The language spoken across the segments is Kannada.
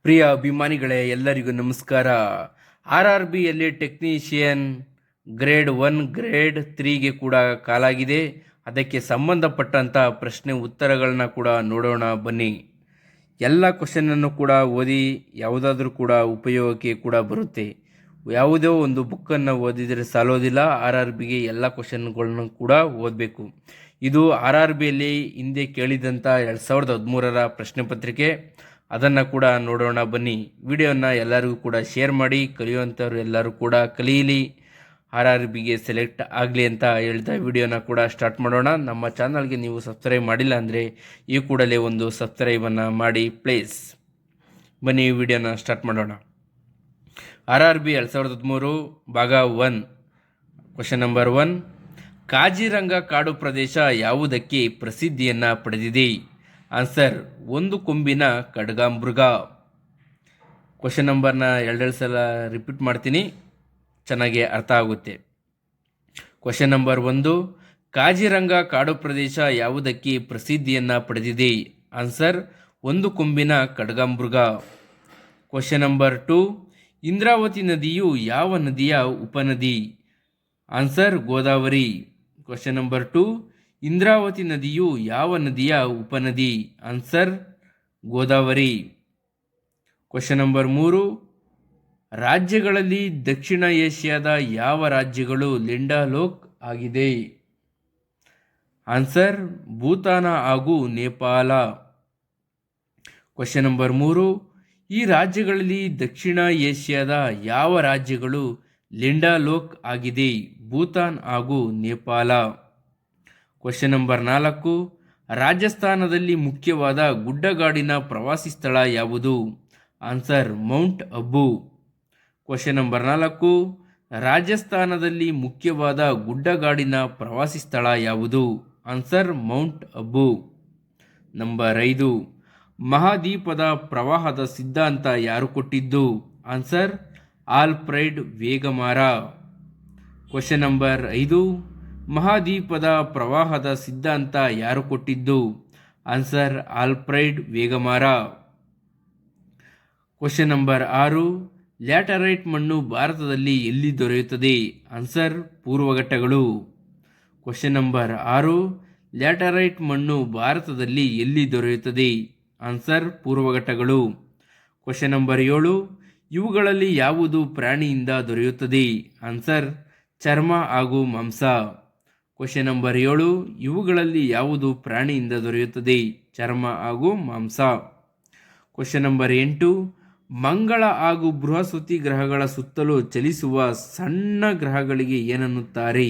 ಪ್ರಿಯ ಅಭಿಮಾನಿಗಳೇ, ಎಲ್ಲರಿಗೂ ನಮಸ್ಕಾರ. RRBಯಲ್ಲಿ ಟೆಕ್ನಿಷಿಯನ್ ಗ್ರೇಡ್ 1 ಗ್ರೇಡ್ 3ಗೆ ಕೂಡ ಕಾಲಾಗಿದೆ. ಅದಕ್ಕೆ ಸಂಬಂಧಪಟ್ಟಂಥ ಪ್ರಶ್ನೆ ಉತ್ತರಗಳನ್ನ ಕೂಡ ನೋಡೋಣ ಬನ್ನಿ. ಎಲ್ಲ ಕ್ವಶನನ್ನು ಕೂಡ ಓದಿ, ಯಾವುದಾದ್ರೂ ಕೂಡ ಉಪಯೋಗಕ್ಕೆ ಕೂಡ ಬರುತ್ತೆ. ಯಾವುದೋ ಒಂದು ಬುಕ್ಕನ್ನು ಓದಿದರೆ ಸಾಲೋದಿಲ್ಲ. RRBಗೆ ಎಲ್ಲ ಕ್ವಶನ್ಗಳನ್ನು ಕೂಡ ಓದಬೇಕು. ಇದು RRBಯಲ್ಲಿ ಹಿಂದೆ ಕೇಳಿದಂಥ 2013ರ ಪ್ರಶ್ನೆ ಪತ್ರಿಕೆ. ಅದನ್ನು ಕೂಡ ನೋಡೋಣ ಬನ್ನಿ. ವಿಡಿಯೋನ ಎಲ್ಲರಿಗೂ ಕೂಡ ಶೇರ್ ಮಾಡಿ, ಕಲಿಯುವಂಥವ್ರು ಎಲ್ಲರೂ ಕೂಡ ಕಲೀಲಿ, RRBಗೆ ಸೆಲೆಕ್ಟ್ ಆಗಲಿ ಅಂತ ಹೇಳ್ತಾ ವಿಡಿಯೋನ ಕೂಡ ಸ್ಟಾರ್ಟ್ ಮಾಡೋಣ. ನಮ್ಮ ಚಾನಲ್ಗೆ ನೀವು ಸಬ್ಸ್ಕ್ರೈಬ್ ಮಾಡಿಲ್ಲ ಅಂದರೆ ಈ ಕೂಡಲೇ ಒಂದು ಸಬ್ಸ್ಕ್ರೈಬನ್ನು ಮಾಡಿ ಪ್ಲೀಸ್. ಬನ್ನಿ ವಿಡಿಯೋನ ಸ್ಟಾರ್ಟ್ ಮಾಡೋಣ. RRB 2013 ಭಾಗ 1. Question number 1. ಕಾಜಿರಂಗ ಕಾಡು ಪ್ರದೇಶ ಯಾವುದಕ್ಕೆ ಪ್ರಸಿದ್ಧಿಯನ್ನು ಪಡೆದಿದೆ? ಆನ್ಸರ್: ಒಂದು ಕೊಂಬಿನ ಖಡ್ಗಮೃಗ. ಕ್ವಶನ್ ನಂಬರ್ನ ಎರಡೆರಡು ಸಲ ರಿಪೀಟ್ ಮಾಡ್ತೀನಿ, ಚೆನ್ನಾಗಿ ಅರ್ಥ ಆಗುತ್ತೆ. Question number 1. ಕಾಜಿರಂಗ ಕಾಡು ಪ್ರದೇಶ ಯಾವುದಕ್ಕೆ ಪ್ರಸಿದ್ಧಿಯನ್ನು ಪಡೆದಿದೆ? ಆನ್ಸರ್: ಒಂದು ಕೊಂಬಿನ ಖಡ್ಗಮೃಗ. Question number 2. ಇಂದ್ರಾವತಿ ನದಿಯು ಯಾವ ನದಿಯ ಉಪನದಿ? Answer: Godavari. Question number 2. Indravati ನದಿಯು ಯಾವ ನದಿಯ ಉಪನದಿ? ಆನ್ಸರ್: ಗೋದಾವರಿ. Question number 3. ರಾಜ್ಯಗಳಲ್ಲಿ ದಕ್ಷಿಣ ಏಷ್ಯಾದ ಯಾವ ರಾಜ್ಯಗಳು ಲಿಂಡಲೋಕ್ ಆಗಿದೆ? ಆನ್ಸರ್: ಭೂತಾನ ಹಾಗೂ ನೇಪಾಳ. Question number 3. ಈ ರಾಜ್ಯಗಳಲ್ಲಿ ದಕ್ಷಿಣ ಏಷ್ಯಾದ ಯಾವ ರಾಜ್ಯಗಳು ಲಿಂಡಲೋಕ್ ಆಗಿದೆ? ಭೂತಾನ್ ಹಾಗೂ ನೇಪಾಳ. Question number 4. ರಾಜಸ್ಥಾನದಲ್ಲಿ ಮುಖ್ಯವಾದ ಗುಡ್ಡಗಾಡಿನ ಪ್ರವಾಸಿ ಸ್ಥಳ ಯಾವುದು? Answer: mount Abu. Question number 4. ರಾಜಸ್ಥಾನದಲ್ಲಿ ಮುಖ್ಯವಾದ ಗುಡ್ಡಗಾಡಿನ ಪ್ರವಾಸಿ ಸ್ಥಳ ಯಾವುದು? Answer: mount Abu. ನಂಬರ್ 5. ಮಹಾದ್ವೀಪದ ಪ್ರವಾಹದ ಸಿದ್ಧಾಂತ ಯಾರು ಕೊಟ್ಟಿದ್ದು? Answer: Alfred Wegener. Question number 5. ಮಹಾದ್ವೀಪದ ಪ್ರವಾಹದ ಸಿದ್ಧಾಂತ ಯಾರು ಕೊಟ್ಟಿದ್ದು? Answer: Alfred Wegener. Question number 6. Laterite ಮಣ್ಣು ಭಾರತದಲ್ಲಿ ಎಲ್ಲಿ ದೊರೆಯುತ್ತದೆ? ಆನ್ಸರ್: ಪೂರ್ವಘಟ್ಟಗಳು. Question number 6. ಲ್ಯಾಟರೈಟ್ ಮಣ್ಣು ಭಾರತದಲ್ಲಿ ಎಲ್ಲಿ ದೊರೆಯುತ್ತದೆ? ಆನ್ಸರ್: ಪೂರ್ವಘಟ್ಟಗಳು. Question number 7. ಇವುಗಳಲ್ಲಿ ಯಾವುದು ಪ್ರಾಣಿಯಿಂದ ದೊರೆಯುತ್ತದೆ? ಆನ್ಸರ್: ಚರ್ಮ ಹಾಗೂ ಮಾಂಸ. Question number 7. ಇವುಗಳಲ್ಲಿ ಯಾವುದು ಪ್ರಾಣಿಯಿಂದ ದೊರೆಯುತ್ತದೆ? ಚರ್ಮ ಹಾಗೂ ಮಾಂಸ. Question number 8. ಮಂಗಳ ಹಾಗೂ ಬೃಹಸ್ಪತಿ ಗ್ರಹಗಳ ಸುತ್ತಲೂ ಚಲಿಸುವ ಸಣ್ಣ ಗ್ರಹಗಳಿಗೆ ಏನನ್ನುತ್ತಾರೆ?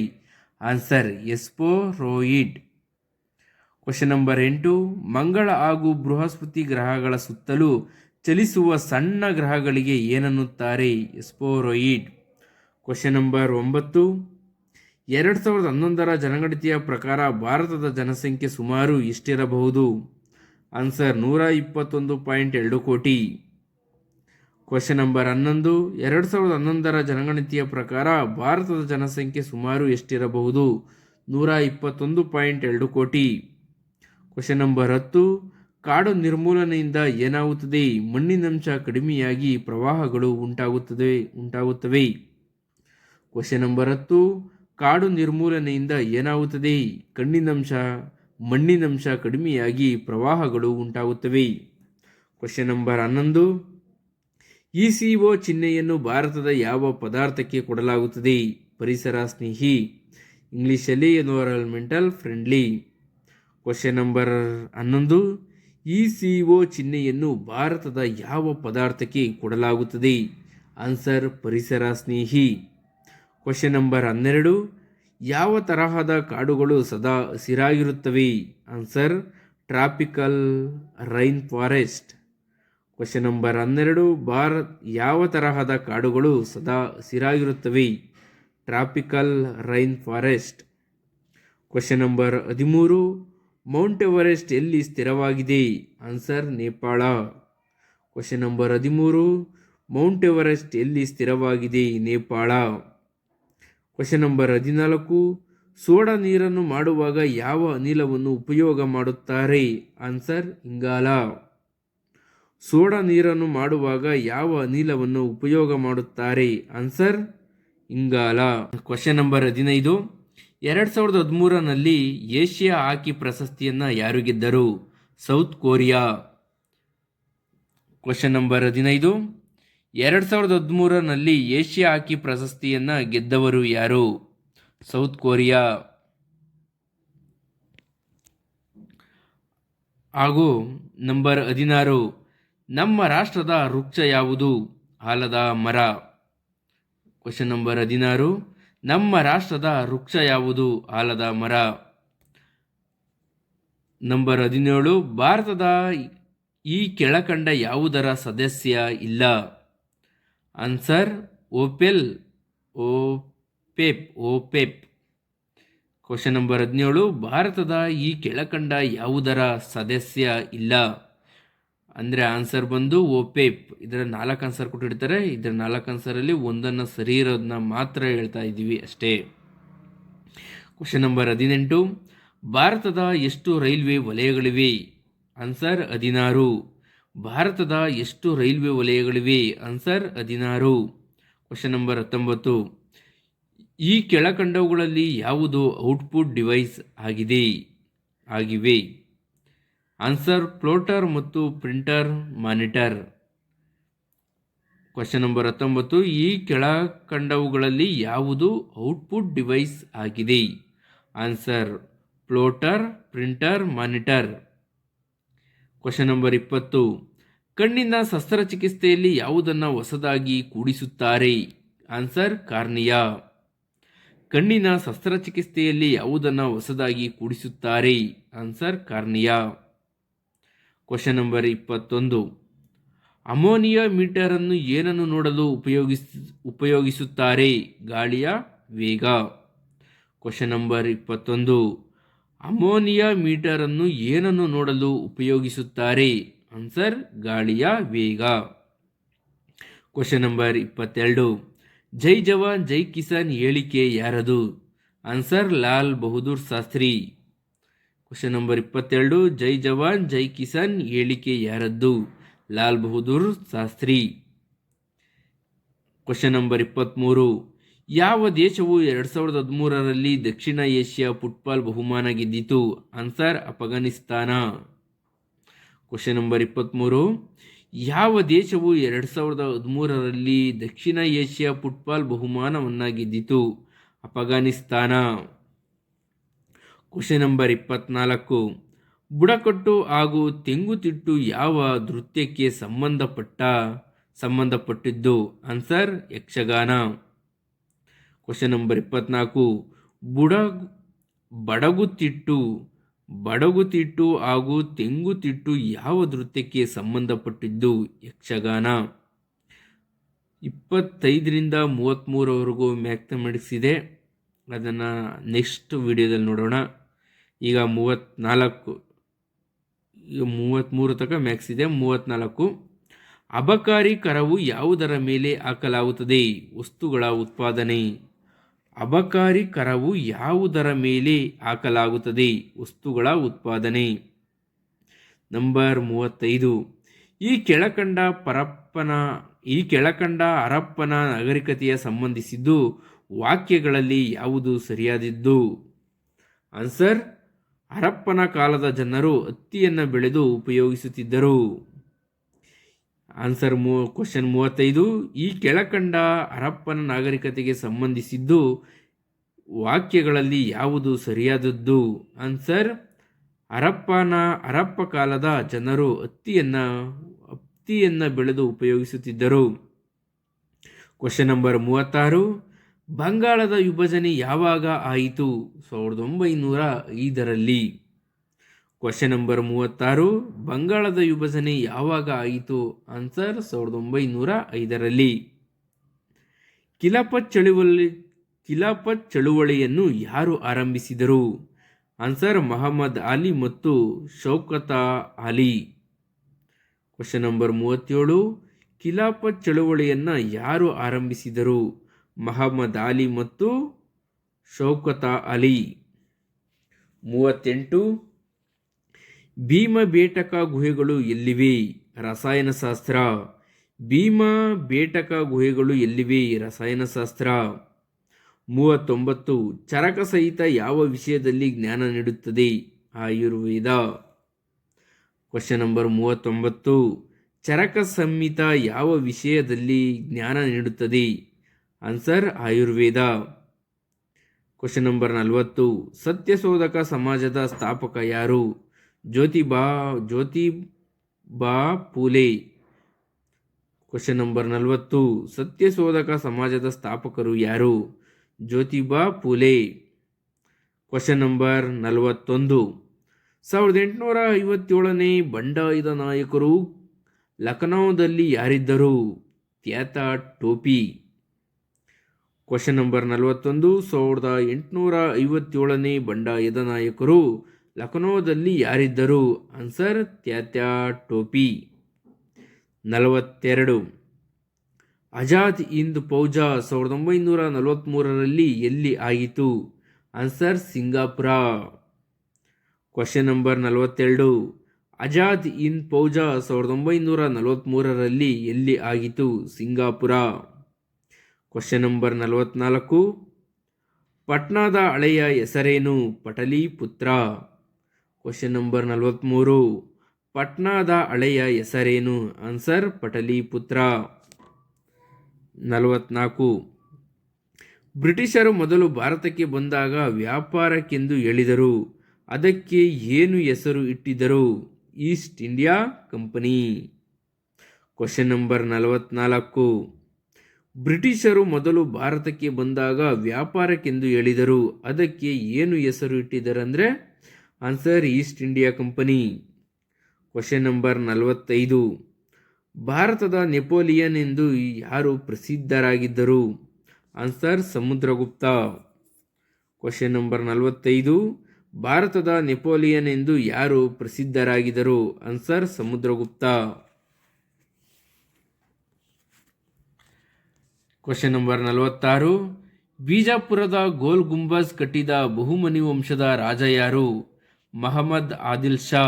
Answer: asteroid. Question number 8. ಮಂಗಳ ಹಾಗೂ ಬೃಹಸ್ಪತಿ ಗ್ರಹಗಳ ಸುತ್ತಲೂ ಚಲಿಸುವ ಸಣ್ಣ ಗ್ರಹಗಳಿಗೆ ಏನನ್ನುತ್ತಾರೆ? ಎಸ್ಪೆರಾಯ್ಡ್. Question number 9. 2011ರ ಜನಗಣತಿಯ ಪ್ರಕಾರ ಭಾರತದ ಜನಸಂಖ್ಯೆ ಸುಮಾರು ಎಷ್ಟಿರಬಹುದು? ಆನ್ಸರ್: 121.2 ಕೋಟಿ. Question number 11. 2011ರ ಜನಗಣತಿಯ ಪ್ರಕಾರ ಭಾರತದ ಜನಸಂಖ್ಯೆ ಸುಮಾರು ಎಷ್ಟಿರಬಹುದು? 121.2 ಕೋಟಿ. Question number 10. ಕಾಡು ನಿರ್ಮೂಲನೆಯಿಂದ ಏನಾಗುತ್ತದೆ? ಮಣ್ಣಿನಂಶ ಕಡಿಮೆಯಾಗಿ ಪ್ರವಾಹಗಳು ಉಂಟಾಗುತ್ತವೆ. Question number 10. ಕಾಡು ನಿರ್ಮೂಲನೆಯಿಂದ ಏನಾಗುತ್ತದೆ? ಮಣ್ಣಿನಂಶ ಕಡಿಮೆಯಾಗಿ ಪ್ರವಾಹಗಳು ಉಂಟಾಗುತ್ತವೆ. Question number 11. ECO ಚಿಹ್ನೆಯನ್ನು ಭಾರತದ ಯಾವ ಪದಾರ್ಥಕ್ಕೆ ಕೊಡಲಾಗುತ್ತದೆ? ಪರಿಸರ ಸ್ನೇಹಿ. ಇಂಗ್ಲಿಷಲ್ಲಿ environmental friendly. Question number 11. ECO ಚಿಹ್ನೆಯನ್ನು ಭಾರತದ ಯಾವ ಪದಾರ್ಥಕ್ಕೆ ಕೊಡಲಾಗುತ್ತದೆ? ಆನ್ಸರ್: ಪರಿಸರ ಸ್ನೇಹಿ. Question number 12. ಯಾವ ತರಹದ ಕಾಡುಗಳು ಸದಾ ಹಸಿರಾಗಿರುತ್ತವೆ? Answer: tropical rain forest. Question number 12. ಯಾವ ತರಹದ ಕಾಡುಗಳು ಸದಾ ಹಸಿರಾಗಿರುತ್ತವೆ? Tropical rain forest. Question number 13. Mount Everest ಎಲ್ಲಿ ಸ್ಥಿರವಾಗಿದೆ? Answer: Nepal. Question number 13. Mount Everest ಎಲ್ಲಿ ಸ್ಥಿರವಾಗಿದೆ? ನೇಪಾಳ. Question number 14. ಸೋಡಾ ನೀರನ್ನು ಮಾಡುವಾಗ ಯಾವ ಅನಿಲವನ್ನು ಉಪಯೋಗ ಮಾಡುತ್ತಾರೆ? ಆನ್ಸರ್: ಇಂಗಾಲ. ಸೋಡಾ ನೀರನ್ನು ಮಾಡುವಾಗ ಯಾವ ಅನಿಲವನ್ನು ಉಪಯೋಗ ಮಾಡುತ್ತಾರೆ? ಆನ್ಸರ್ ಇಂಗಾಲ. Question number 15. 2013ರಲ್ಲಿ ಏಷ್ಯಾ ಹಾಕಿ ಪ್ರಶಸ್ತಿಯನ್ನು ಯಾರು ಗೆದ್ದರು? South Korea. Question number 15. 2013ರಲ್ಲಿ ಏಷ್ಯಾ ಹಾಕಿ ಪ್ರಶಸ್ತಿಯನ್ನು ಗೆದ್ದವರು ಯಾರು? South Korea. ಹಾಗೂ ನಂಬರ್ 16. ನಮ್ಮ ರಾಷ್ಟ್ರದ ವೃಕ್ಷ ಯಾವುದು? ಆಲದ ಮರ. Question number 16. ನಮ್ಮ ರಾಷ್ಟ್ರದ ವೃಕ್ಷ ಯಾವುದು? ಆಲದ ಮರ. ನಂಬರ್ 17. ಭಾರತದ ಈ ಕೆಳಕಂಡ ಯಾವುದರ ಸದಸ್ಯ ಇಲ್ಲ? Answer OPEC. Question number 17. ಭಾರತದ ಈ ಕೆಳಕಂಡ ಯಾವುದರ ಸದಸ್ಯ ಇಲ್ಲ? ಅಂದರೆ ಆನ್ಸರ್ ಬಂದು ಓಪೆಪ್. ಇದರ 4 ಆನ್ಸರ್ ಕೊಟ್ಟಿರ್ತಾರೆ. ಇದರ 4 ಆನ್ಸರಲ್ಲಿ ಒಂದನ್ನು ಸರಿ ಇರೋದನ್ನ ಮಾತ್ರ ಹೇಳ್ತಾ ಇದ್ದೀವಿ ಅಷ್ಟೇ. Question number 18. ಭಾರತದ ಎಷ್ಟು ರೈಲ್ವೆ ವಲಯಗಳಿವೆ? ಆನ್ಸರ್ 16. ಭಾರತದ ಎಷ್ಟು ರೈಲ್ವೆ ವಲಯಗಳಿವೆ? ಆನ್ಸರ್ 16. Question number 19. ಈ ಕೆಳಕಂಡವುಗಳಲ್ಲಿ ಯಾವುದು ಔಟ್ಪುಟ್ ಡಿವೈಸ್ ಆಗಿವೆ? ಆನ್ಸರ್ ಪ್ಲೋಟರ್ ಮತ್ತು ಪ್ರಿಂಟರ್ ಮಾನಿಟರ್. Question number 19. ಈ ಕೆಳಕಂಡವುಗಳಲ್ಲಿ ಯಾವುದು ಔಟ್ಪುಟ್ ಡಿವೈಸ್ ಆಗಿದೆ? Answer plotter, printer, monitor. Question number 20. ಕಣ್ಣಿನ ಶಸ್ತ್ರಚಿಕಿತ್ಸೆಯಲ್ಲಿ ಯಾವುದನ್ನು ಹೊಸದಾಗಿ ಕೂಡಿಸುತ್ತಾರೆ? Answer cornea. ಕಣ್ಣಿನ ಶಸ್ತ್ರಚಿಕಿತ್ಸೆಯಲ್ಲಿ ಯಾವುದನ್ನು ಹೊಸದಾಗಿ ಕೂಡಿಸುತ್ತಾರೆ? Answer cornea. Question number 21. Anemometer ಅನ್ನು ಏನನ್ನು ನೋಡಲು ಉಪಯೋಗಿಸುತ್ತಾರೆ? ಗಾಳಿಯ ವೇಗ. Question number 21. ಅಮೋನಿಯಾ ಮೀಟರ್ ಅನ್ನು ಏನನ್ನು ನೋಡಲು ಉಪಯೋಗಿಸುತ್ತಾರೆ? ಆನ್ಸರ್ ಗಾಳಿಯ ವೇಗ. Question number 22. ಜೈ ಜವಾನ್ ಜೈ ಕಿಸಾನ್ ಹೇಳಿಕೆ ಯಾರದು? Answer Lal Bahadur Shastri. Question number 22. ಜೈ ಜವಾನ್ ಜೈ ಕಿಸಾನ್ ಹೇಳಿಕೆ ಯಾರದ್ದು? ಲಾಲ್ ಬಹದ್ದೂರ್ ಶಾಸ್ತ್ರಿ. Question number 23. ಯಾವ ದೇಶವು 2013ರಲ್ಲಿ ದಕ್ಷಿಣ ಏಷ್ಯಾ ಫುಟ್ಬಾಲ್ ಬಹುಮಾನ ಗೆದ್ದಿತು? Answer Afghanistan. Question number 23. ಯಾವ ದೇಶವು 2013ರಲ್ಲಿ ದಕ್ಷಿಣ ಏಷ್ಯಾ ಫುಟ್ಬಾಲ್ ಬಹುಮಾನವನ್ನು ಗೆದ್ದಿತು? ಅಫ್ಘಾನಿಸ್ತಾನ. Question number 24. ಬುಡಕಟ್ಟು ಹಾಗೂ ತೆಂಗುತಿಟ್ಟು ಯಾವ ನೃತ್ಯಕ್ಕೆ ಸಂಬಂಧಪಟ್ಟಿದ್ದು? Answer Yakshagana. Question number 24. Badagutittu ಹಾಗೂ ತೆಂಗುತಿಟ್ಟು ಯಾವ ನೃತ್ಯಕ್ಕೆ ಸಂಬಂಧಪಟ್ಟಿದ್ದು? ಯಕ್ಷಗಾನ. 25ರಿಂದ 33ವರೆಗೂ ಮ್ಯಾಥಮೆಟಿಕ್ಸ್ ಇದೆ. ಅದನ್ನು ನೆಕ್ಸ್ಟ್ ವಿಡಿಯೋದಲ್ಲಿ ನೋಡೋಣ. ಈಗ 33 ತನಕ ಮ್ಯಾಥ್ಸ್ ಇದೆ. 34. ಅಬಕಾರಿ ಕರವು ಯಾವುದರ ಮೇಲೆ ಹಾಕಲಾಗುತ್ತದೆ? ವಸ್ತುಗಳ ಉತ್ಪಾದನೆ. ಅಬಕಾರಿ ಕರವು ಯಾವುದರ ಮೇಲೆ ಹಾಕಲಾಗುತ್ತದೆ? ವಸ್ತುಗಳ ಉತ್ಪಾದನೆ. ನಂಬರ್ 35. ಈ ಕೆಳಕಂಡ ಹರಪ್ಪನ ನಾಗರಿಕತೆಯ ಸಂಬಂಧಿಸಿದ್ದು ವಾಕ್ಯಗಳಲ್ಲಿ ಯಾವುದು ಸರಿಯಾದದ್ದು? ಆನ್ಸರ್ ಹರಪ್ಪನ ಕಾಲದ ಜನರು ಹತ್ತಿಯನ್ನು ಬೆಳೆದು ಉಪಯೋಗಿಸುತ್ತಿದ್ದರು. Answer question 35. ಈ ಕೆಳಕಂಡ ಹರಪ್ಪನ ನಾಗರಿಕತೆಗೆ ಸಂಬಂಧಿಸಿದ್ದು ವಾಕ್ಯಗಳಲ್ಲಿ ಯಾವುದು ಸರಿಯಾದದ್ದು? ಆನ್ಸರ್ ಹರಪ್ಪ ಕಾಲದ ಜನರು ಹತ್ತಿಯನ್ನು ಬೆಳೆದು ಉಪಯೋಗಿಸುತ್ತಿದ್ದರು. Question number 36. ಬಂಗಾಳದ ವಿಭಜನೆ ಯಾವಾಗ ಆಯಿತು? 1905ರಲ್ಲಿ. Question number 36. ಬಂಗಾಳದ ವಿಭಜನೆ ಯಾವಾಗ ಆಯಿತು? ಆನ್ಸರ್ 1905ರಲ್ಲಿ. ಖಿಲಾಫತ್ ಚಳುವಳಿಯನ್ನು ಯಾರು ಆರಂಭಿಸಿದರು? ಆನ್ಸರ್ ಮಹಮ್ಮದ್ ಅಲಿ ಮತ್ತು ಶೌಕತ್ ಅಲಿ. Question number 37. ಖಿಲಾಫತ್ ಚಳುವಳಿಯನ್ನು ಯಾರು ಆರಂಭಿಸಿದರು? ಮಹಮ್ಮದ್ ಅಲಿ ಮತ್ತು ಶೌಕತ್ ಅಲಿ. 38. ಭೀಮಬೇಟಕ ಗುಹೆಗಳು ಎಲ್ಲಿವೆ? ರಸಾಯನಶಾಸ್ತ್ರ. ಭೀಮಾ ಬೇಟಕ ಗುಹೆಗಳು ಎಲ್ಲಿವೆ? ರಸಾಯನಶಾಸ್ತ್ರ. 39. ಚರಕ ಸಹಿತ ಯಾವ ವಿಷಯದಲ್ಲಿ ಜ್ಞಾನ ನೀಡುತ್ತದೆ? ಆಯುರ್ವೇದ. Question number 39. ಚರಕ ಸಂಹಿತ ಯಾವ ವಿಷಯದಲ್ಲಿ ಜ್ಞಾನ ನೀಡುತ್ತದೆ? ಆನ್ಸರ್ ಆಯುರ್ವೇದ. Question number 40. ಸತ್ಯಶೋಧಕ ಸಮಾಜದ ಸ್ಥಾಪಕ ಯಾರು? ಜ್ಯೋತಿಬಾ ಫುಲೆ. Question number 40. ಸತ್ಯಶೋಧಕ ಸಮಾಜದ ಸ್ಥಾಪಕರು ಯಾರು? ಜ್ಯೋತಿಬಾ ಫುಲೆ. Question number 41. 1857ನೇ ಬಂಡಾಯದ ನಾಯಕರು ಲಖನೌದಲ್ಲಿ ಯಾರಿದ್ದರು? ತ್ಯಾತಾ ಟೋಪಿ. Question number 41. 1857ನೇ ಬಂಡಾಯದ ನಾಯಕರು ಲಖನೌದಲ್ಲಿ ಯಾರಿದ್ದರು? ಆನ್ಸರ್ ತ್ಯಾತಾ ಟೋಪಿ. 42. ಆಜಾದ್ ಹಿಂದ್ ಫೌಜಾ 1943ರಲ್ಲಿ ಎಲ್ಲಿ ಆಯಿತು? Answer Singapore. Question number 42. Azad Hind Fauj 1943ರಲ್ಲಿ ಎಲ್ಲಿ ಆಗಿತು? ಸಿಂಗಾಪುರ. Question number 44. ಪಟ್ನಾದ ಹಳೆಯ ಹೆಸರೇನು? ಪಟಲಿಪುತ್ರ. Question number 43. ಪಟ್ನಾದ ಹಳೆಯ ಹೆಸರೇನು? ಆನ್ಸರ್ ಪಟಲಿಪುತ್ರ. 44. ಬ್ರಿಟಿಷರು ಮೊದಲು ಭಾರತಕ್ಕೆ ಬಂದಾಗ ವ್ಯಾಪಾರಕ್ಕೆಂದು ಹೇಳಿದರು, ಅದಕ್ಕೆ ಏನು ಹೆಸರು ಇಟ್ಟಿದ್ದರು? East India company. Question number 44. ಬ್ರಿಟಿಷರು ಮೊದಲು ಭಾರತಕ್ಕೆ ಬಂದಾಗ ವ್ಯಾಪಾರಕ್ಕೆಂದು ಹೇಳಿದರು, ಅದಕ್ಕೆ ಏನು ಹೆಸರು ಇಟ್ಟಿದ್ದಾರೆ ಅಂದರೆ answer east India company. Question number 45. ಭಾರತದ ನೆಪೋಲಿಯನ್ ಎಂದು ಯಾರು ಪ್ರಸಿದ್ಧರಾಗಿದ್ದರು? ಆನ್ಸರ್ ಸಮುದ್ರಗುಪ್ತ. Question number 45. ಭಾರತದ ನೆಪೋಲಿಯನ್ ಎಂದು ಯಾರು ಪ್ರಸಿದ್ಧರಾಗಿದ್ದರು? ಆನ್ಸರ್ ಸಮುದ್ರಗುಪ್ತ. Question number 46. ಬಿಜಾಪುರದ ಗೋಲ್ ಗುಂಬಜ್ ಕಟ್ಟಿದ ಬಹುಮನಿ ವಂಶದ ರಾಜ ಯಾರು? ಮಹಮ್ಮದ್ ಆದಿಲ್ ಶಾ.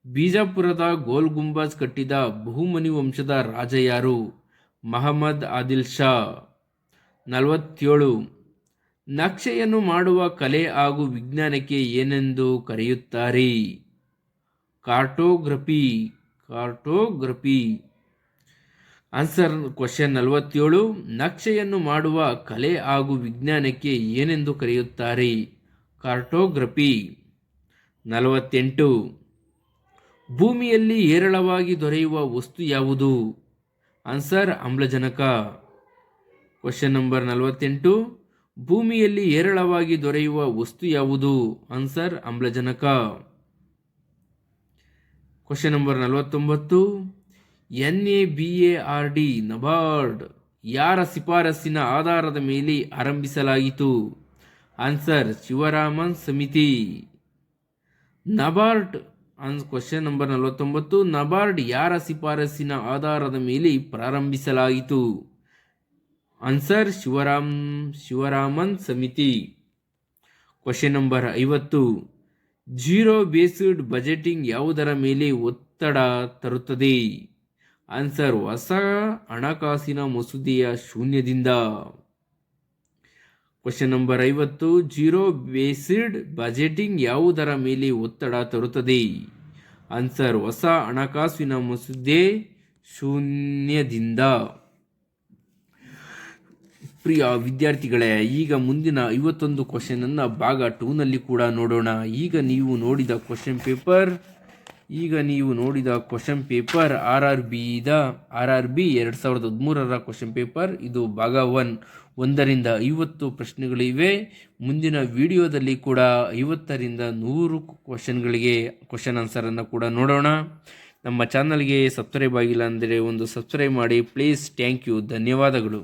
ಬಿಜಾಪುರದ ಗೋಲ್ ಗುಂಬಜ್ ಕಟ್ಟಿದ ಬಹುಮನಿ ವಂಶದ ರಾಜ ಯಾರು? ಮಹಮ್ಮದ್ ಆದಿಲ್ ಶಾ. 47. ನಕ್ಷೆಯನ್ನು ಮಾಡುವ ಕಲೆ ಹಾಗೂ ವಿಜ್ಞಾನಕ್ಕೆ ಏನೆಂದು ಕರೆಯುತ್ತಾರೆ? ಕಾರ್ಟೋಗ್ರಫಿ. Answer question 47. ನಕ್ಷೆಯನ್ನು ಮಾಡುವ ಕಲೆ ಹಾಗೂ ವಿಜ್ಞಾನಕ್ಕೆ ಏನೆಂದು ಕರೆಯುತ್ತಾರೆ? ಕಾರ್ಟೋಗ್ರಫಿ. 48. ಭೂಮಿಯಲ್ಲಿ ಹೇರಳವಾಗಿ ದೊರೆಯುವ ವಸ್ತು ಯಾವುದು? ಆನ್ಸರ್ ಆಮ್ಲಜನಕ. Question number 48. ಭೂಮಿಯಲ್ಲಿ ಹೇರಳವಾಗಿ ದೊರೆಯುವ ವಸ್ತು ಯಾವುದು? ಆನ್ಸರ್ ಆಮ್ಲಜನಕ. Question number 49. NABARD ನಬಾರ್ಡ್ ಯಾರ ಶಿಫಾರಸ್ಸಿನ ಆಧಾರದ ಮೇಲೆ ಆರಂಭಿಸಲಾಯಿತು? ಆನ್ಸರ್ ಶಿವರಾಮನ್ ಸಮಿತಿ. NABARD question number 49. ನಬಾರ್ಡ್ ಯಾರ ಶಿಫಾರಸ್ಸಿನ ಆಧಾರದ ಮೇಲೆ ಪ್ರಾರಂಭಿಸಲಾಯಿತು? ಆನ್ಸರ್ ಶಿವರಾಮನ್ ಸಮಿತಿ. Question number 50. Zero based budgeting ಯಾವುದರ ಮೇಲೆ ಒತ್ತಡ ತರುತ್ತದೆ? ಆನ್ಸರ್ ಹೊಸ ಹಣಕಾಸಿನ ಮಸೂದೆಯ ಶೂನ್ಯದಿಂದ. Question number 50. Zero based budgeting ಯಾವುದರ ಮೇಲೆ ಒತ್ತಡ ತರುತ್ತದೆ? ಆನ್ಸರ್ ಹೊಸ ಹಣಕಾಸಿನ ಮಸೂದೆ ಶೂನ್ಯದಿಂದ. ಪ್ರಿಯ ವಿದ್ಯಾರ್ಥಿಗಳೇ, ಈಗ ಮುಂದಿನ 51 ಕ್ವಶನನ್ನು ಭಾಗ 2ನಲ್ಲಿ ಕೂಡ ನೋಡೋಣ. ಈಗ ನೀವು ನೋಡಿದ ಕ್ವಶನ್ ಪೇಪರ್ RRB 2013ರ ಕ್ವಶನ್ ಪೇಪರ್. ಇದು ಭಾಗ 1ರಿಂದ 50 ಪ್ರಶ್ನೆಗಳಿವೆ. ಮುಂದಿನ ವಿಡಿಯೋದಲ್ಲಿ ಕೂಡ 50ರಿಂದ 100 ಕ್ವಶನ್ಗಳಿಗೆ ಕ್ವಶನ್ ಆನ್ಸರನ್ನು ಕೂಡ ನೋಡೋಣ. ನಮ್ಮ ಚಾನಲ್ಗೆ ಸಬ್ಸ್ಕ್ರೈಬ್ ಆಗಿಲ್ಲ ಅಂದರೆ ಒಂದು ಸಬ್ಸ್ಕ್ರೈಬ್ ಮಾಡಿ ಪ್ಲೀಸ್. Thank you. ಧನ್ಯವಾದಗಳು.